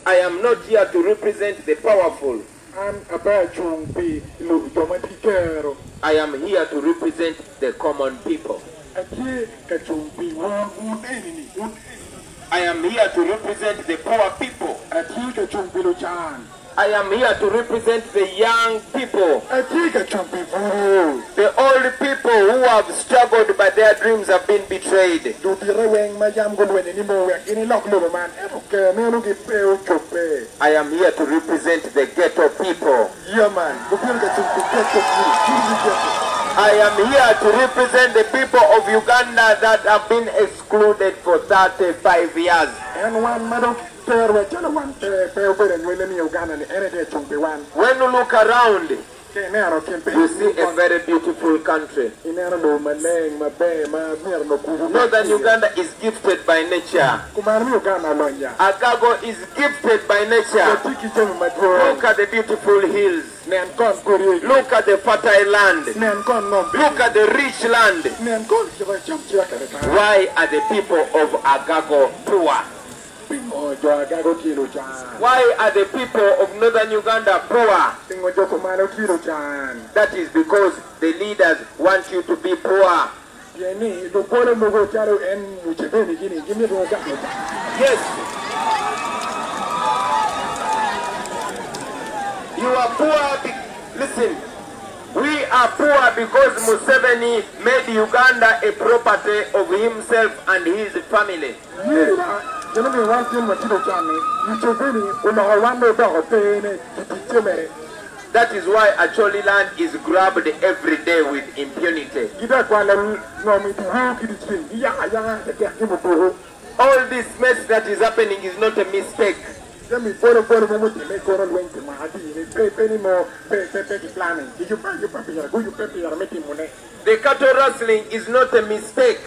I am not here to represent the powerful. I am here to represent the common people. I am here to represent the poor people. I am here to represent the young people. The old people who have struggled but their dreams have been betrayed. I am here to represent the ghetto people. I am here to represent the people of Uganda that have been excluded for 35 years. When you look around, you see a very beautiful country. Northern Uganda is gifted by nature. Agago is gifted by nature. Look at the beautiful hills. Look at the fertile land. Look at the rich land. Why are the people of Agago poor? Why are the people of Northern Uganda poor? That is because the leaders want you to be poor. Yes. You are poor. Listen, we are poor because Museveni made Uganda a property of himself and his family. That is why Acholi land is grabbed every day with impunity. All this mess that is happening is not a mistake. The cattle rustling is not a mistake.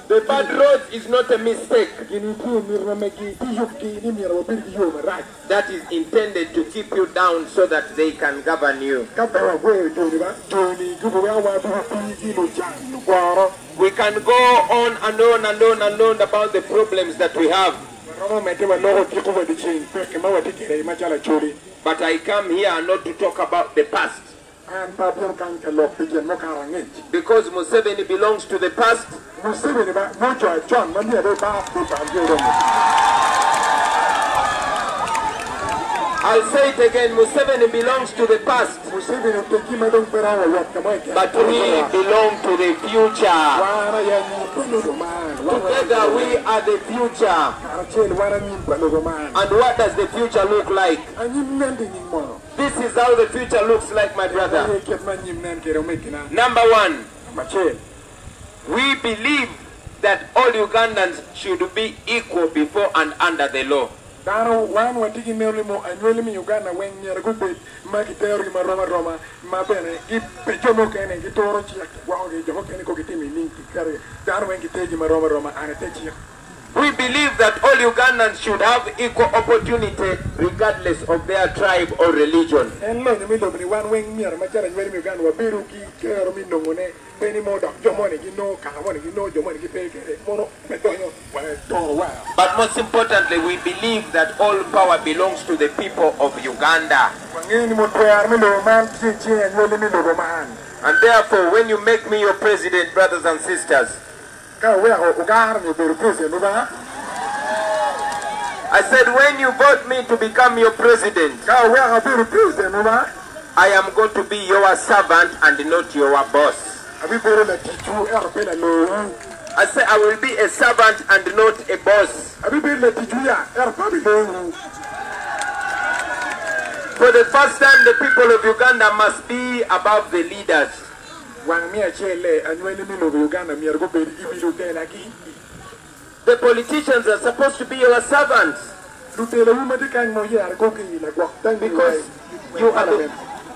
The bad roads is not a mistake. That is intended to keep you down so that they can govern you. We can go on and on and on and on about the problems that we have. But I come here not to talk about the past. Because Museveni belongs to the past. I'll say it again, Museveni belongs to the past. But we belong to the future. Together we are the future. And what does the future look like? This is how the future looks like, my brother. Number one, we believe that all Ugandans should be equal before and under the law. We believe that all Ugandans should have equal opportunity regardless of their tribe or religion. But most importantly, we believe that all power belongs to the people of Uganda. And therefore, when you make me your president, brothers and sisters, I said, when you vote me to become your president, I am going to be your servant and not your boss. I said, I will be a servant and not a boss. For the first time, the people of Uganda must be above the leaders. The politicians are supposed to be your servants. Because you are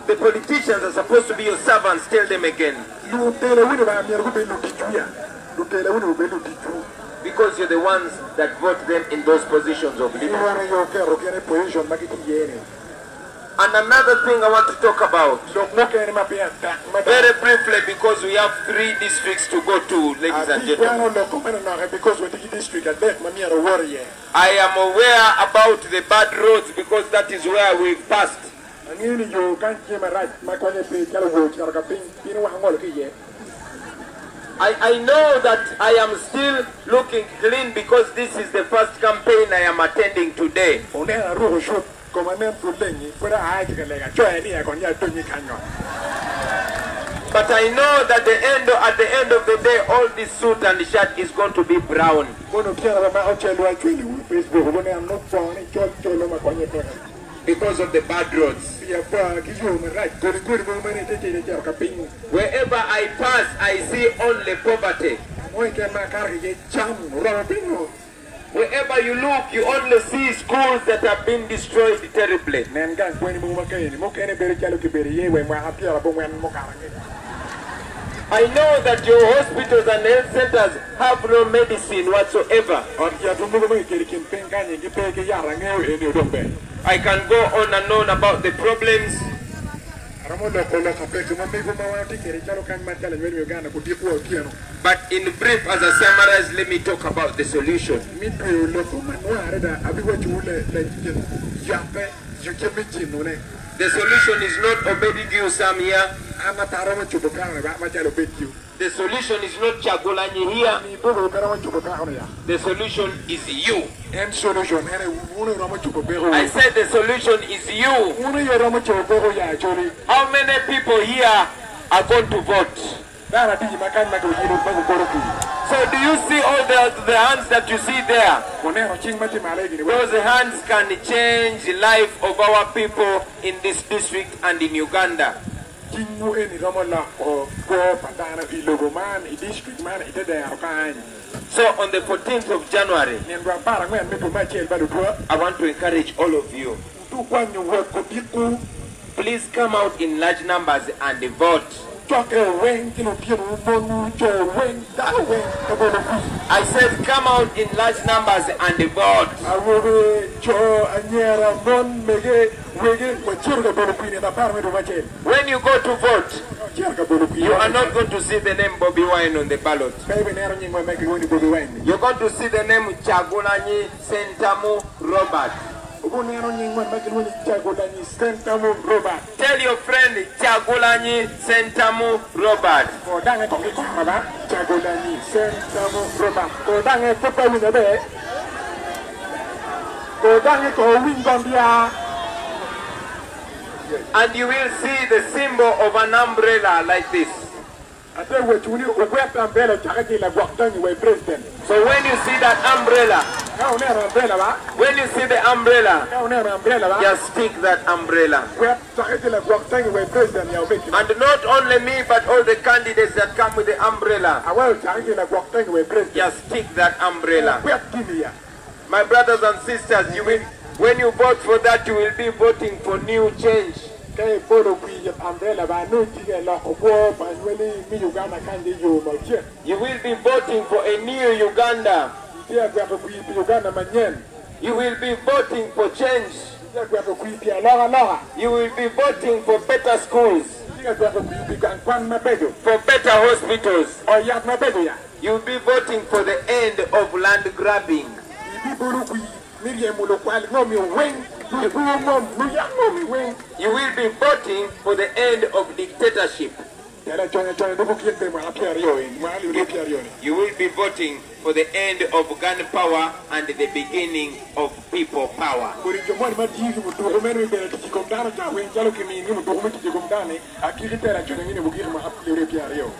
the politicians are supposed to be your servants. Tell them again. Because you're the ones that vote them in those positions of leadership. And another thing I want to talk about, very briefly, because we have 3 districts to go to, ladies and gentlemen. I am aware about the bad roads because that is where we've passed. I know that I am still looking clean because this is the first campaign I am attending today. But I know that at the end of the day, all this suit and shirt is going to be brown. Because of the bad roads. Wherever I pass, I see only poverty. Wherever you look, you only see schools that have been destroyed terribly. I know that your hospitals and health centers have no medicine whatsoever. I can go on and on about the problems. But in brief, as a summarize, let me talk about the solution. The solution is not Obedigiu Samia. The solution is not Chagulanyi here. The solution is you. I said the solution is you. How many people here are going to vote? So do you see all the hands that you see there? Those hands can change the life of our people in this district and in Uganda. So on the 14th of January, I want to encourage all of you. Please come out in large numbers and vote. I said come out in large numbers and vote. When you go to vote, you are not going to see the name Bobby Wine on the ballot. You're going to see the name Chagulanyi Sentamu Robert. Tell your friend Chagulanyi Sentamu Robert. And you will see the symbol of an umbrella like this. So when you see that umbrella, just stick that umbrella. And not only me, but all the candidates that come with the umbrella, just stick that umbrella. My brothers and sisters, when you vote for that, you will be voting for new change. You will be voting for a new Uganda. You will be voting for change. You will be voting for better schools, for better hospitals. You will be voting for the end of land grabbing. You will be voting for the end of dictatorship. You will be voting for the end of gun power and the beginning of people power.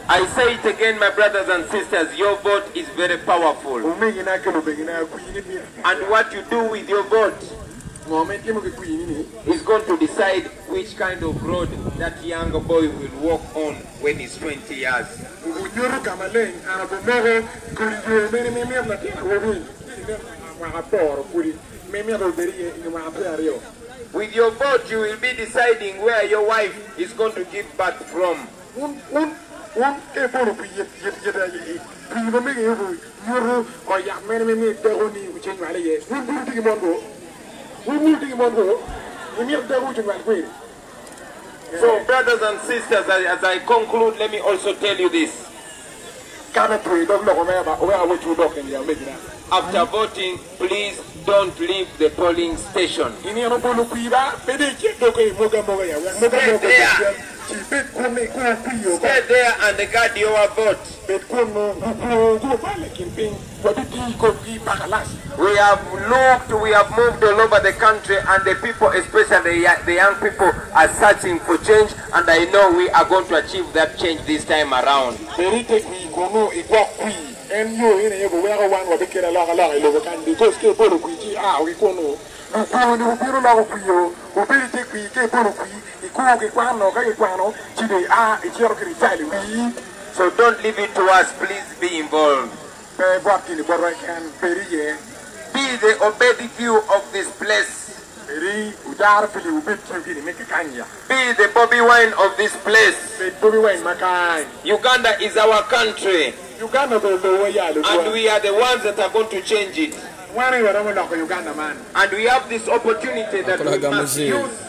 I say it again, my brothers and sisters, your vote is very powerful. And what you do with your vote is going to decide which kind of road that young boy will walk on when he's 20 years. With your vote, you will be deciding where your wife is going to give birth from. So, brothers and sisters, as I conclude, let me also tell you this. After voting, please don't leave the polling station. Stay there and guard your vote. We have moved all over the country, and the people, especially the young people, are searching for change, and I know we are going to achieve that change this time around. So don't leave it to us, please be involved. Be the obedient of this place. Be the Bobby Wine of this place. Uganda is our country. And we are the ones that are going to change it. And we have this opportunity that we must use.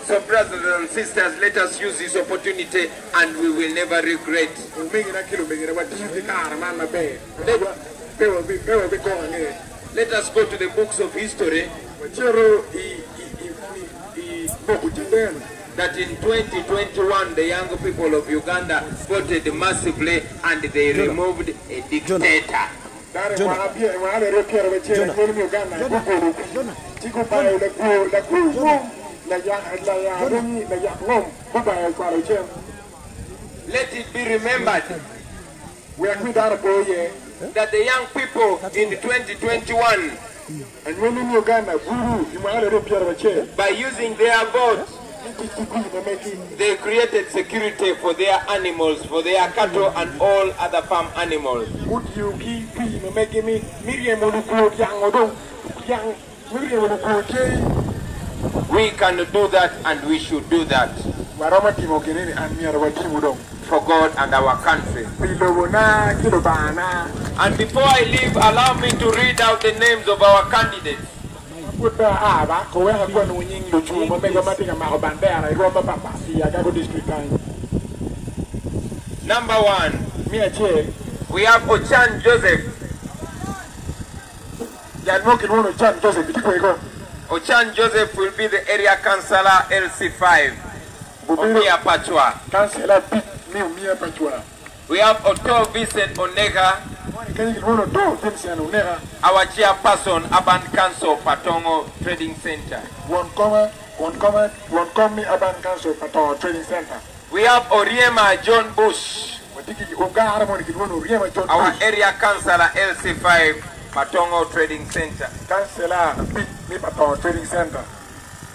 So brothers and sisters, let us use this opportunity and we will never regret. Let us go to the books of history. That in 2021 the young people of Uganda voted massively and they removed a dictator. Let it be remembered that the young people in 2021, by using their vote, they created security for their animals, for their cattle and all other farm animals. We can do that and we should do that for God and our country. And before I leave, allow me to read out the names of our candidates. Number 1, we have Ochan Joseph. Ochan Joseph will be the area councillor LC5 of Mia Pachwa. We have Otto Vincent Onega, our chairperson, Urban Council, Patongo Trading Center. One comment, Urban Council, Patongo Trading Center. We have Oriema John Bush, our area councillor, LC5, Patongo Trading Center. Patongo Trading Center.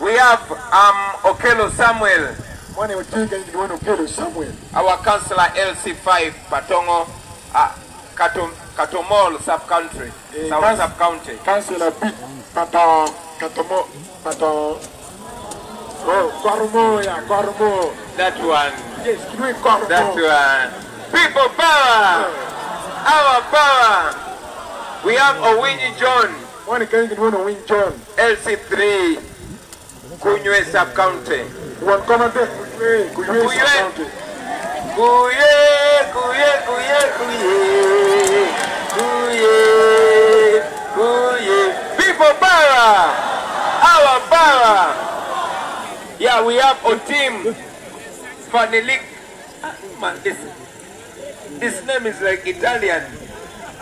We have Okelo Samuel, our councillor, LC5, Patongo, Katomol sub-country, South sub-county. Councillor Patongo, Kwarumo. That one. Yes, that one. People power! Our power! We have Owini John, LC3, Kunywe sub-county. One commander, Kuye. People power! Our power! Yeah, we have a team. Fanelik. Man, this name is like Italian.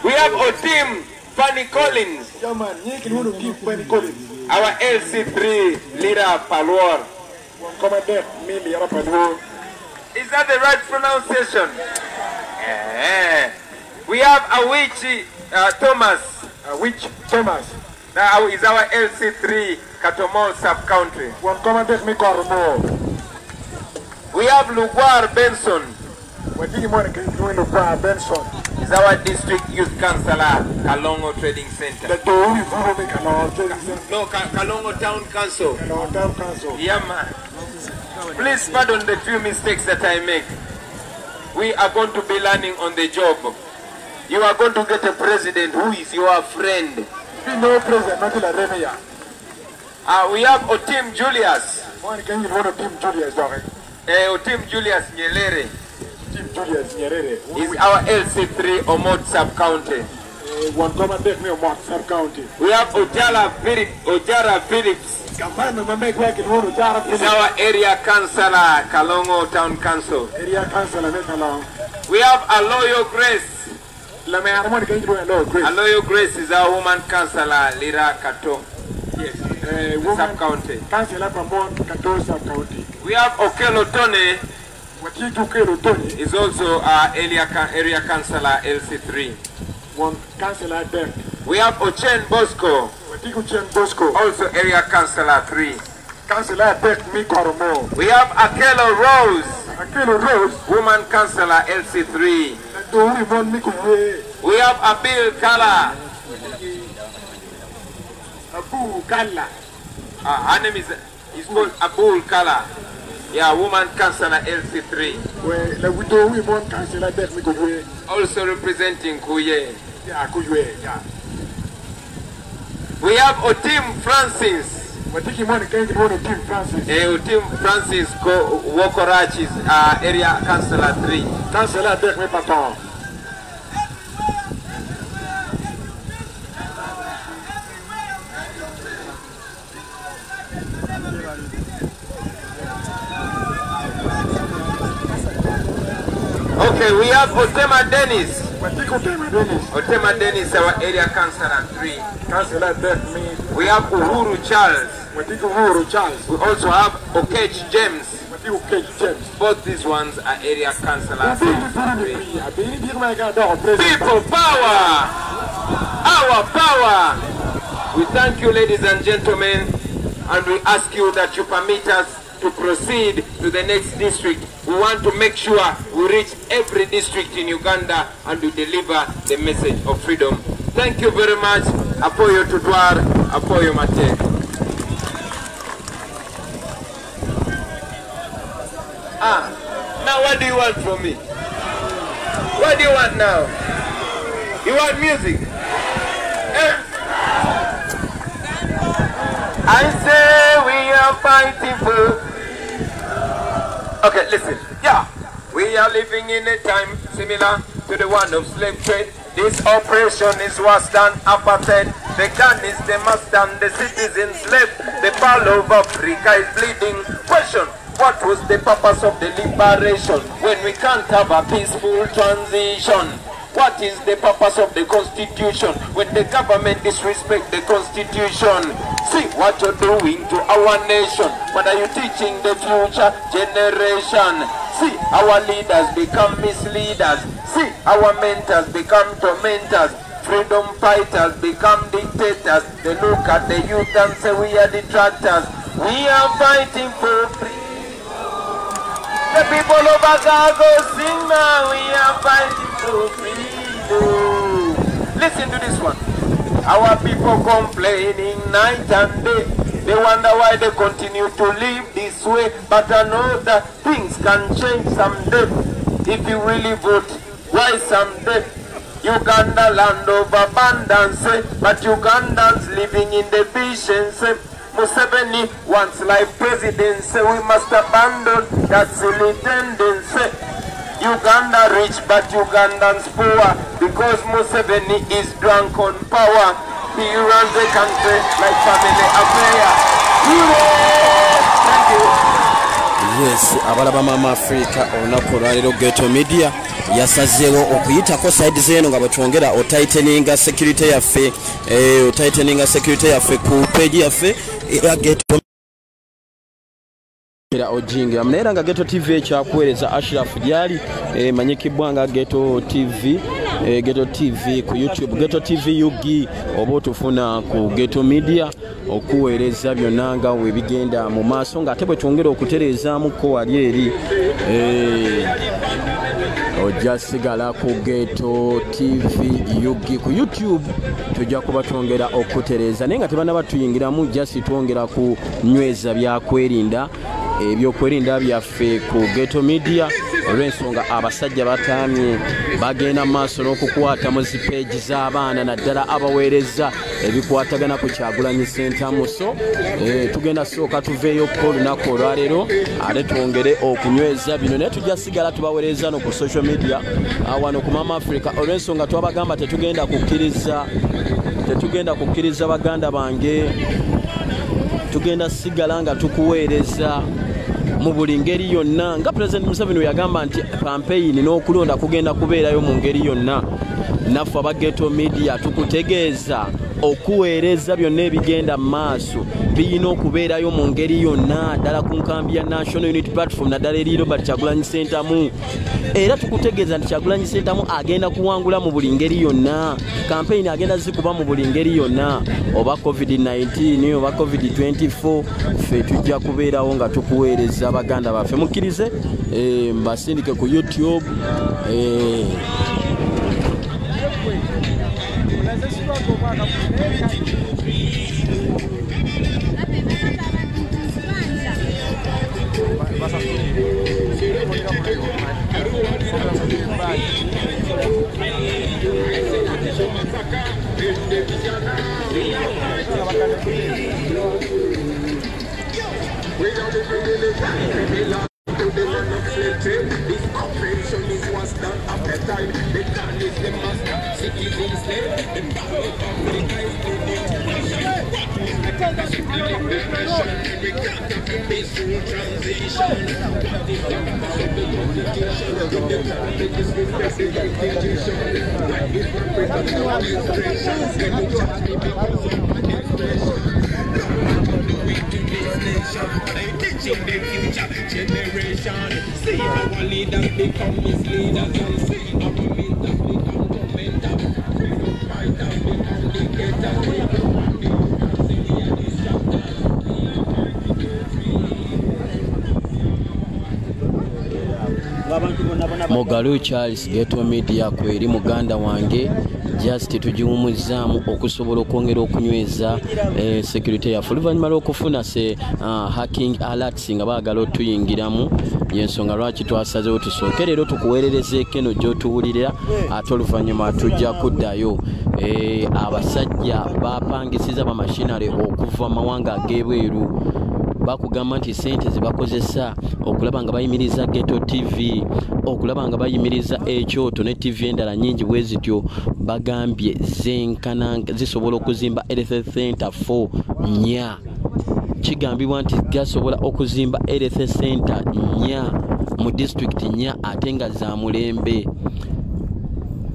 We have a team. Fanny Collins. Yeah, man, you can give Fanny Collins. Our LC3 leader, Palwar. One commander, Mimi Palwar. Is that the right pronunciation? Yeah. We have Awichi Thomas. Awichi Thomas. Now is our LC3 Katomol sub-country. One commander, Mikormo. We have Luguar Benson. What do you want to do, Luguar Benson? Is our district youth councillor, Kalongo Trading Center. No, Kalongo Town Council. Kalongo Town Council. Yeah, man. Please pardon the few mistakes that I make. We are going to be learning on the job. You are going to get a president who is your friend. no president, not la Remia. We have Otim Julius. One can you want Otim Julius, dog? Otim Julius Nyerere. Otim Julius Nyerere. Is our LC3 Omot sub-county. One command take me Omot sub-county. We have Ojara Phillips. Is our area councillor, Kalongo Town Council. Area councillor, we have Aloyo Grace. Aloyo Grace is our woman councillor, Lira Kato. Yes, sub-county. Councillor from Kato sub-county. We have Okelo Tone. Is also our area councillor, LC3. One councillor there. We have Ochen Bosco. Also area councillor 3. Councillor Beck Mikoromo. We have Akelo Rose. Woman councillor LC3. We have Abil Kala. Abu Kala. Her name is called Abul Kala. Yeah, woman councillor LC3. Also representing Kuye. Yeah, Kuye. Yeah. We have Otim Francis. Otim Francis Wokorach is area councillor 3. Councillor Beck Mipaton. Okay, we have Otema Dennis. Otema Dennis, our area councillor 3. Councillor Beck me. We have Uhuru Charles. We also have Okech James. Both these ones are area councillors. People power! Our power! We thank you, ladies and gentlemen, and we ask you that you permit us to proceed to the next district. We want to make sure we reach every district in Uganda and we deliver the message of freedom. Thank you very much. Apoyo Tudwar, Apoyo Mate. Now what do you want from me? What do you want now? You want music? I say we are fighting for... Okay, listen. Yeah, we are living in a time similar to the one of slave trade. This operation is worse than apartheid. The gun is the master and the citizens left. The pearl of Africa is bleeding. Question, what was the purpose of the liberation when we can't have a peaceful transition? What is the purpose of the constitution when the government disrespects the constitution? See what you're doing to our nation. What are you teaching the future generation? See our leaders become misleaders. See our mentors become tormentors. Freedom fighters become dictators. They look at the youth and say we are detractors. We are fighting for freedom. The people of Agago sing now. We are fighting for freedom. Listen to this one. Our people complaining night and day. They wonder why they continue to live this way. But I know that things can change someday. If you really vote, why someday? Uganda land of abundance, but Ugandans living in deficiency. Museveni wants life presidency. We must abandon that silly tendency. Uganda rich but Ugandans poor because Museveni is drunk on power. He runs the country like family affair. Thank you. Yes, abalaba mama Africa onakolalo Ghetto Media yasazeewo okuyitako side zeno nga batwongera otighteninga security yaffe ku page yaffe ya Ghetto Ojinga mnaera nga Ghetto TV ekyakuweereza Ashraf Diali manyikibwa nga Ghetto TV ku YouTube Ghetto TV yugi oba otufuna ku Ghetto Media okuweereza byonna nga webigenda mu maaso nga ate bwe twongera okutereezaamuko wali eri ojja sigala ku Ghetto TV yugi ku YouTube tujja kuba twongera okutereeza naye nga tebanaba tuyingiramu just twongera ku nyweza byakwerinda ebyokwerinda byaffe ku Ghetto Media olw'ensonga abasajja batamye bagenda maaso n'okukwata mu zipeegi z'abaana naddala abaweereza ebikwatagana ku Kyagulanyi Ssentamu. So tugenda sooka tuveeyo ko olunaku olwaleero ate twongere okunyweza bino naye tujja sigala tubaweereza no ku social media wano ku Mama Africa olw'ensonga twabagamba tetugenda kukkiriza baganda bange, tugenda sigala nga tukuweereza mu buli ngeri yonna nga President Museveni yagamba nti campaign n'okulonda kugenda kubeerayo mu ngeri yonna. Naffe aba Ghetto Media tukutegeeza okuweereza byonna ebigenda mu maaso birina okubeerayo mu ngeri yonna ddala ku nkambi ya National Unity Platform naddala eri Robert Kyagulanyi Ssentamu. Era tukutegeeza nti Kyagulanyi Ssentamu agenda kuwangula mu buli ngeri yonna, campaign agenda zikuba mu buli ngeri yonna, oba COVID-19 oba COVID-24 ffe tujja kubeerawo nga tukuweereza baganda baffe. Mukkirize mbasindike ku YouTube This operation is what's done after time. The gun is the master, citizens slave. The power of the guys did it. We can't have a peaceful transition. What is the power of the education? With the public is with the education. What is the freedom of expression? Can you judge me because of my expression? They teaching the future generation. See our leaders become misleaders and see our leaders become tormentors. We don't fight and become dictators. We don't Mugalu Charles, Ghetto Media kweri muganda wange just tujiwumuzzaamu okusobola okwongera okunyweza security yaffe oluvannyuma lw'okufuna hacking alerts nga baagala otuyingiramu. Yensonga lwaki twasazeewo tusooke leero tukuweererezeeko eno gy'otuwulirira ate oluvannyuma tujja kuddayo. Abasajja bapangisiza bamashinare okuva mawanga ag'ebweru bakugamba nti sente zebakozesa okulaba nga bayimiriza Ghetto TV, okulaba nga bayimiriza ekyoto ne TV endala nyingi bwe zityo, bagambye zenkana zisobola okuzimba health center 4 nya. Kigambibwa nti gasobola okuzimba health center nya mu district nya ate nga za mulembe.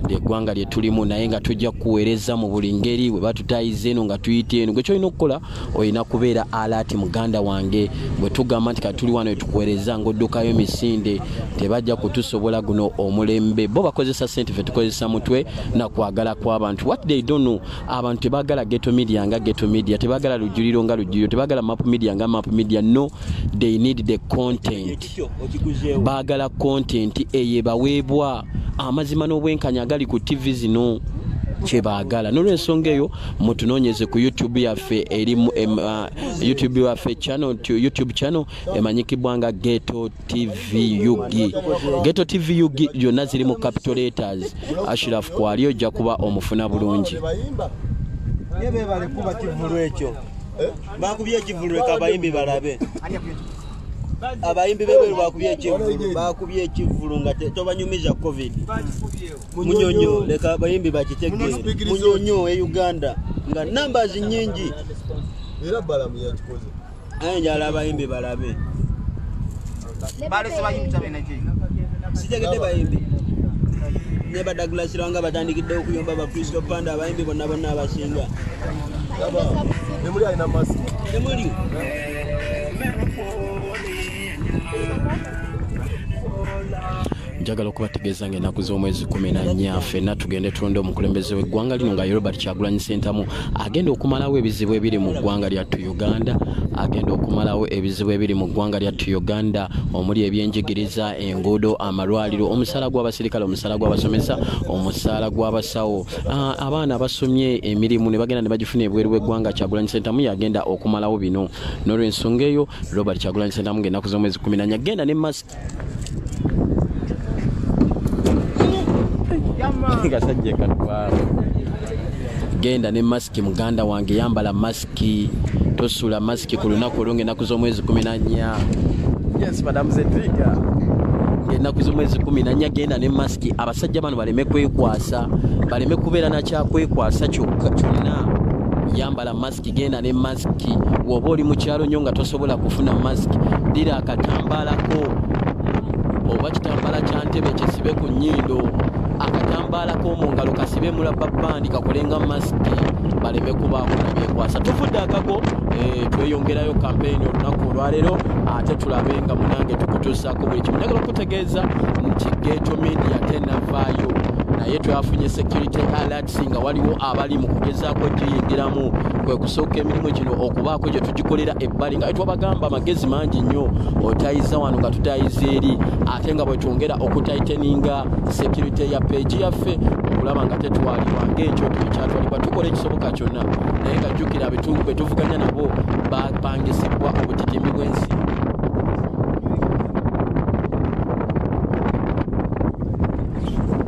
Eggwanga lye tulimu naye nga tujja kuweereza mu buli ngeri bwe batutayiza eno nga tuyita eno. Gwe kyolina okukola olina kubeera alati muganda wange. Bwe tugamba nti katuli wano tukuweereza ng'oddukayo emisinde tebajja kutusobola guno omulembe. Bo bakozesa ssente ffe tukozesa mutwe na kwagala kw'abantu. What they don't know, abantu tebaagala Ghetto Media nga Ghetto Media, tebaagala lujjuliro nga lujjuliro, tebaagala Map Media nga Map Media. No, they need the content. Baagala content eyebaweebwa amazima n'obwenkanya agali ku TV zino kyebaagala. N'olw'ensonga eyo mutunoonyeze ku YouTube yaffe erimu YouTube yaffe YouTube channel emanyikibwa nga Ghetto TV UG. Ghetto TV UG yonna ziri mu capital letters. Ashraf Kwali ojja kuba omufuna bulungi. Yebe bale kuba kivulu ekyo. Bakubye kivulu ekabayimbi balabe. Abayimbi bebe bakubye ekivulu nga tobanyumiza COVID. Munyonyo leka abayimbi bakitegere. Munyonyo e Uganda nga numbers nyingi. Era balamu yakikoze. Njala abayimbi balabe. Bale sebayimbi tabena ki. Sitegede bayimbi. Neba Douglas Ranga batandikidde okuyomba ba Crystal Panda abayimbi bonna abasinga. Nemuli alina mask. Nemuli. njagala okubategeeza ng'ennaku z'omwezi 14 ffenna tugende tulonde omukulembeze w'eggwanga lino nga Robert Kyagulanyi Ssentamu agenda okumalawo ebizibu ebiri mu ggwanga lyattu Uganda omuli ebyenjigiriza, enguudo, amalwaliro, omusaala gw'abasirikale, omusaala gw'abasomesa, omusaala gw'abasawo, abaana abasomye emirimu ne bagenda ne bagifuna ebweru w'eggwanga. Kyagulanyi Ssentamu yagenda okumalawo bino, n'olw'ensonga eyo Robert Kyagulanyi Ssentamu ng'ennaku z'omwezi 14 agenda ne masiki genda ne masiki muganda wange, yambala masiki, tosula masiki ku lunaku olwo ng'ennaku z'omwezi 14. Yes, Madam Zedriga. Ng'ennaku z'omwezi 14 genda ne masiki. Abasajja bano baleme kwekwasa, baleme kubeera na kyakwekwasa kyonna. Yambala masiki, genda ne masiki. Woba oli mu kyalo nnyo nga tosobola kufuna masiki, dira akatambalako, oba kitambala kya ntebe kisibe ku nnyindo, akatambaala k'omu ngalo kasibe mu rubber band kakolenga masiki, baleme kubaako na byekwasa. Tufudde akago, tweyongerayo kampeyini olunaku olwaleero, ate tulabe nga munange tukutuusaako buli kimu. Njagala okutegeeza nti Ghetto Media tennavaayo, naye twafunye security alerts nga waliwo abali mu kugezaako giyingiramu, kwe kusooka emirimu gino okubaako gye tugikolera ebbali nga twabagamba amagezi mangi nnyo, otayiza wano nga tutayiza eri, ate nga bwe twongera okutighteninga security ya page yaffe okulaba nga tetwalibwa ng'ekyoto ekyatwalibwa. Tukola ekisoboka kyonna, naye nga jjukira be tuvuganya nabo bapangisibwa obutitimbi bw'ensi.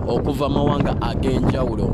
Okuva mawanga ag'enjawulo.